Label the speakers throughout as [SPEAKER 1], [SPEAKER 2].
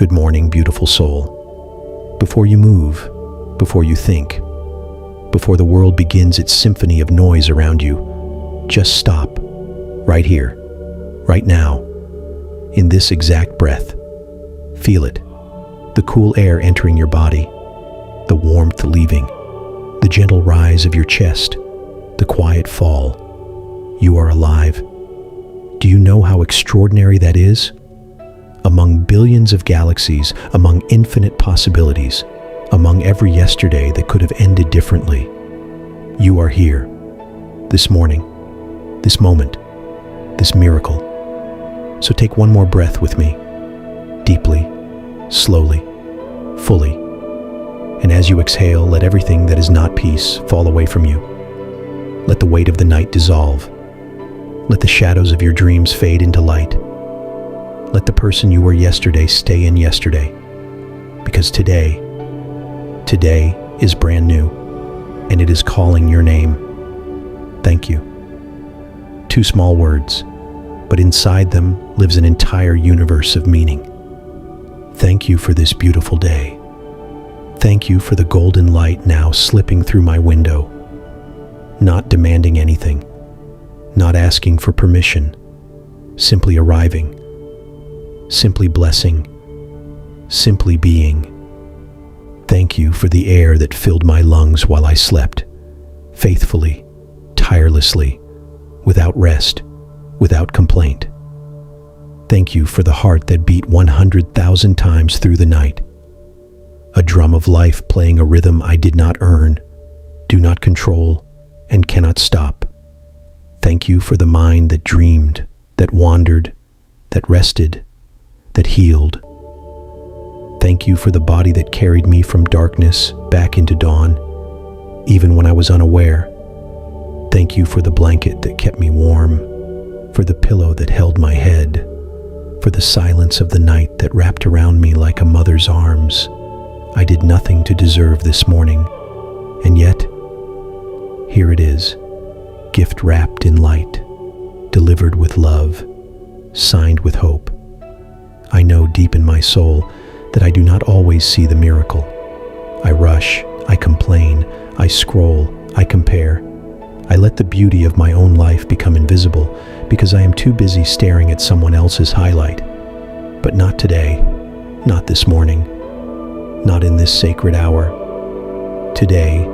[SPEAKER 1] Good morning, beautiful soul. Before you move, before you think, before the world begins its symphony of noise around you, just stop, right here, right now, in this exact breath. Feel it, the cool air entering your body, the warmth leaving, the gentle rise of your chest, the quiet fall. You are alive. Do you know how extraordinary that is? Among billions of galaxies, among infinite possibilities, among every yesterday that could have ended differently, you are here, this morning, this moment, this miracle. So take one more breath with me, deeply, slowly, fully. And as you exhale, let everything that is not peace fall away from you. Let the weight of the night dissolve. Let the shadows of your dreams fade into light. Let the person you were yesterday stay in yesterday. Because today is brand new, and it is calling your name. Thank you. 2 small words, but inside them lives an entire universe of meaning. Thank you for this beautiful day. Thank you for the golden light now slipping through my window, not demanding anything, not asking for permission, simply arriving, simply blessing, simply being. Thank you for the air that filled my lungs while I slept, faithfully, tirelessly, without rest, without complaint. Thank you for the heart that beat 100,000 times through the night, a drum of life playing a rhythm I did not earn, do not control, and cannot stop. Thank you for the mind that dreamed, that wandered, that rested, that healed. Thank you for the body that carried me from darkness back into dawn, even when I was unaware. Thank you for the blanket that kept me warm, for the pillow that held my head, for the silence of the night that wrapped around me like a mother's arms. I did nothing to deserve this morning, and yet, here it is, gift wrapped in light, delivered with love, signed with hope. I know deep in my soul that I do not always see the miracle. I rush, I complain, I scroll, I compare. I let the beauty of my own life become invisible because I am too busy staring at someone else's highlight. But not today, not this morning, not in this sacred hour. Today,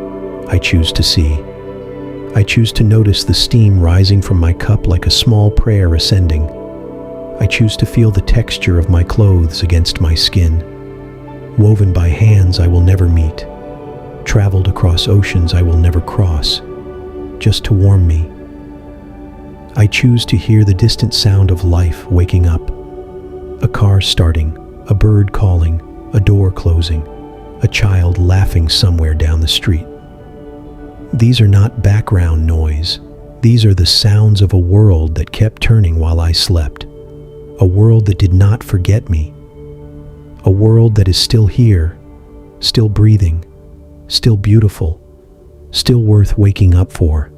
[SPEAKER 1] I choose to see. I choose to notice the steam rising from my cup like a small prayer ascending. I choose to feel the texture of my clothes against my skin, woven by hands I will never meet, traveled across oceans I will never cross, just to warm me. I choose to hear the distant sound of life waking up, a car starting, a bird calling, a door closing, a child laughing somewhere down the street. These are not background noise. These are the sounds of a world that kept turning while I slept. A world that did not forget me. A world that is still here, still breathing, still beautiful, still worth waking up for.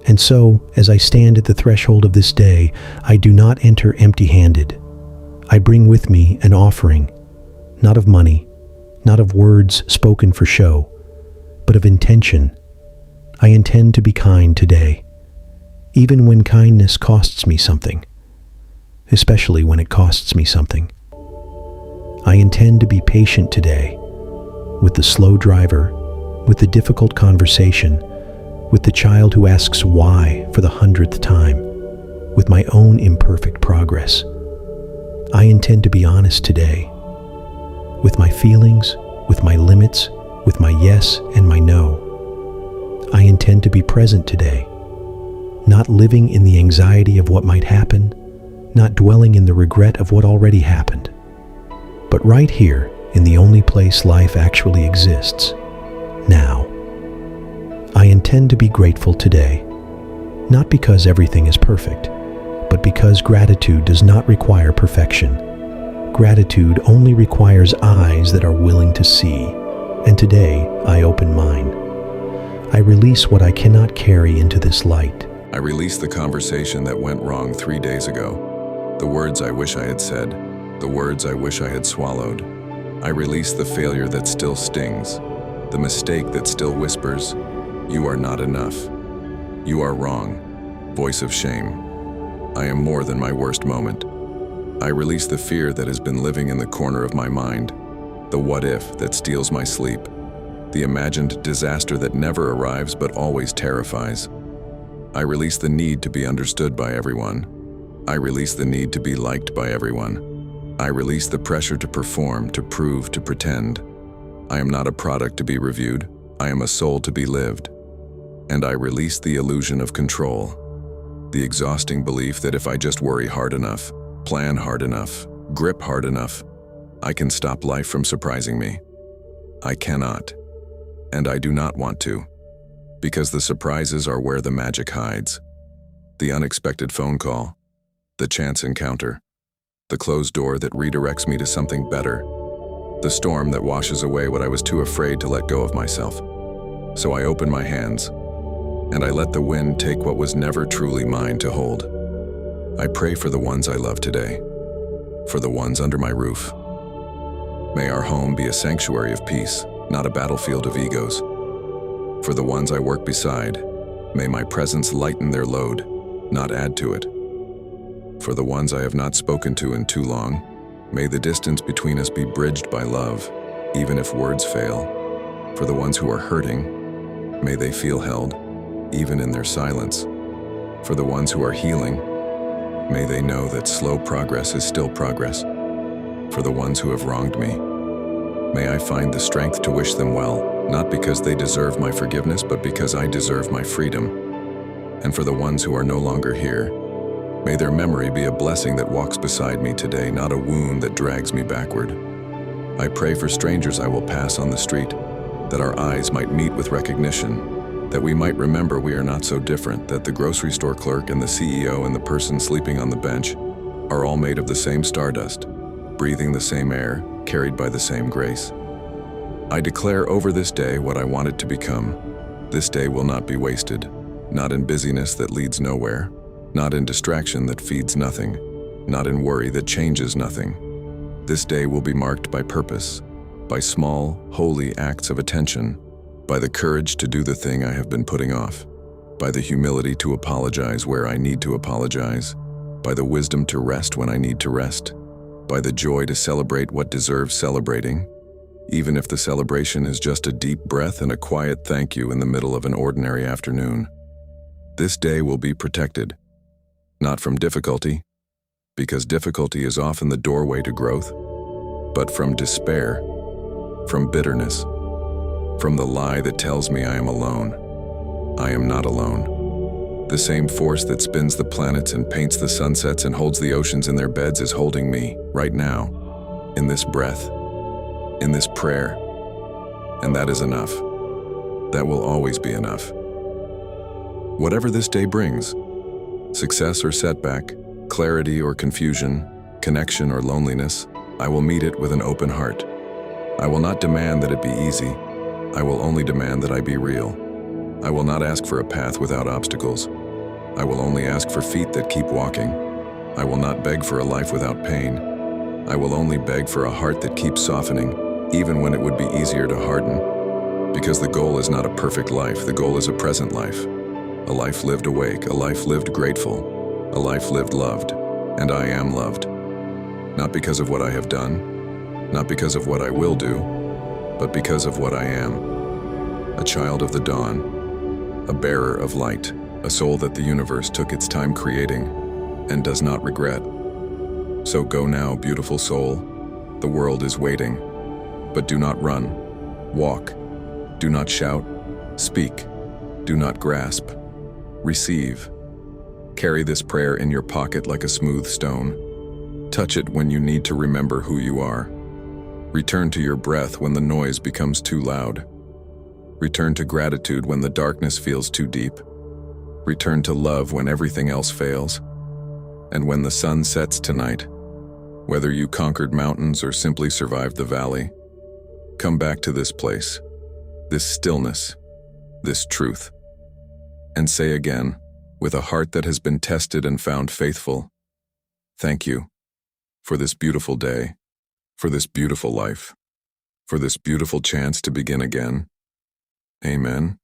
[SPEAKER 1] And so, as I stand at the threshold of this day, I do not enter empty-handed. I bring with me an offering, not of money, not of words spoken for show, but of intention. I intend to be kind today, even when kindness costs me something. Especially when it costs me something. I intend to be patient today, with the slow driver, with the difficult conversation, with the child who asks why for the 100th time, with my own imperfect progress. I intend to be honest today, with my feelings, with my limits, with my yes and my no. I intend to be present today, not living in the anxiety of what might happen, not dwelling in the regret of what already happened, but right here in the only place life actually exists, now. I intend to be grateful today, not because everything is perfect, but because gratitude does not require perfection. Gratitude only requires eyes that are willing to see, and today I open mine. I release what I cannot carry into this light.
[SPEAKER 2] I release the conversation that went wrong 3 days ago, the words I wish I had said, the words I wish I had swallowed. I release the failure that still stings, the mistake that still whispers, "You are not enough. You are wrong." Voice of shame. I am more than my worst moment. I release the fear that has been living in the corner of my mind, the what if that steals my sleep, the imagined disaster that never arrives but always terrifies. I release the need to be understood by everyone. I release the need to be liked by everyone. I release the pressure to perform, to prove, to pretend. I am not a product to be reviewed. I am a soul to be lived. And I release the illusion of control, the exhausting belief that if I just worry hard enough, plan hard enough, grip hard enough, I can stop life from surprising me. I cannot, and I do not want to, because the surprises are where the magic hides. The unexpected phone call, the chance encounter, the closed door that redirects me to something better, the storm that washes away what I was too afraid to let go of myself. So I open my hands, and I let the wind take what was never truly mine to hold. I pray for the ones I love today, for the ones under my roof. May our home be a sanctuary of peace, not a battlefield of egos. For the ones I work beside, may my presence lighten their load, not add to it. For the ones I have not spoken to in too long, may the distance between us be bridged by love, even if words fail. For the ones who are hurting, may they feel held, even in their silence. For the ones who are healing, may they know that slow progress is still progress. For the ones who have wronged me, may I find the strength to wish them well, not because they deserve my forgiveness, but because I deserve my freedom. And for the ones who are no longer here, may their memory be a blessing that walks beside me today, not a wound that drags me backward. I pray for strangers I will pass on the street, that our eyes might meet with recognition, that we might remember we are not so different, that the grocery store clerk and the CEO and the person sleeping on the bench are all made of the same stardust, breathing the same air, carried by the same grace. I declare over this day what I want it to become. This day will not be wasted, not in busyness that leads nowhere, not in distraction that feeds nothing, not in worry that changes nothing. This day will be marked by purpose, by small, holy acts of attention, by the courage to do the thing I have been putting off, by the humility to apologize where I need to apologize, by the wisdom to rest when I need to rest, by the joy to celebrate what deserves celebrating, even if the celebration is just a deep breath and a quiet thank you in the middle of an ordinary afternoon. This day will be protected, not from difficulty, because difficulty is often the doorway to growth, but from despair, from bitterness, from the lie that tells me I am alone. I am not alone. The same force that spins the planets and paints the sunsets and holds the oceans in their beds is holding me, right now, in this breath, in this prayer. And that is enough. That will always be enough. Whatever this day brings, success or setback, clarity or confusion, connection or loneliness, I will meet it with an open heart. I will not demand that it be easy. I will only demand that I be real. I will not ask for a path without obstacles. I will only ask for feet that keep walking. I will not beg for a life without pain. I will only beg for a heart that keeps softening, even when it would be easier to harden. Because the goal is not a perfect life, the goal is a present life. A life lived awake, a life lived grateful, a life lived loved, and I am loved. Not because of what I have done, not because of what I will do, but because of what I am. A child of the dawn, a bearer of light, a soul that the universe took its time creating and does not regret. So go now, beautiful soul. The world is waiting. But do not run. Walk. Do not shout. Speak. Do not grasp. Receive. Carry this prayer in your pocket like a smooth stone. Touch it when you need to remember who you are. Return to your breath when the noise becomes too loud. Return to gratitude when the darkness feels too deep. Return to love when everything else fails. And when the sun sets tonight, whether you conquered mountains or simply survived the valley, come back to this place, this stillness, this truth, and say again, with a heart that has been tested and found faithful, thank you for this beautiful day, for this beautiful life, for this beautiful chance to begin again. Amen.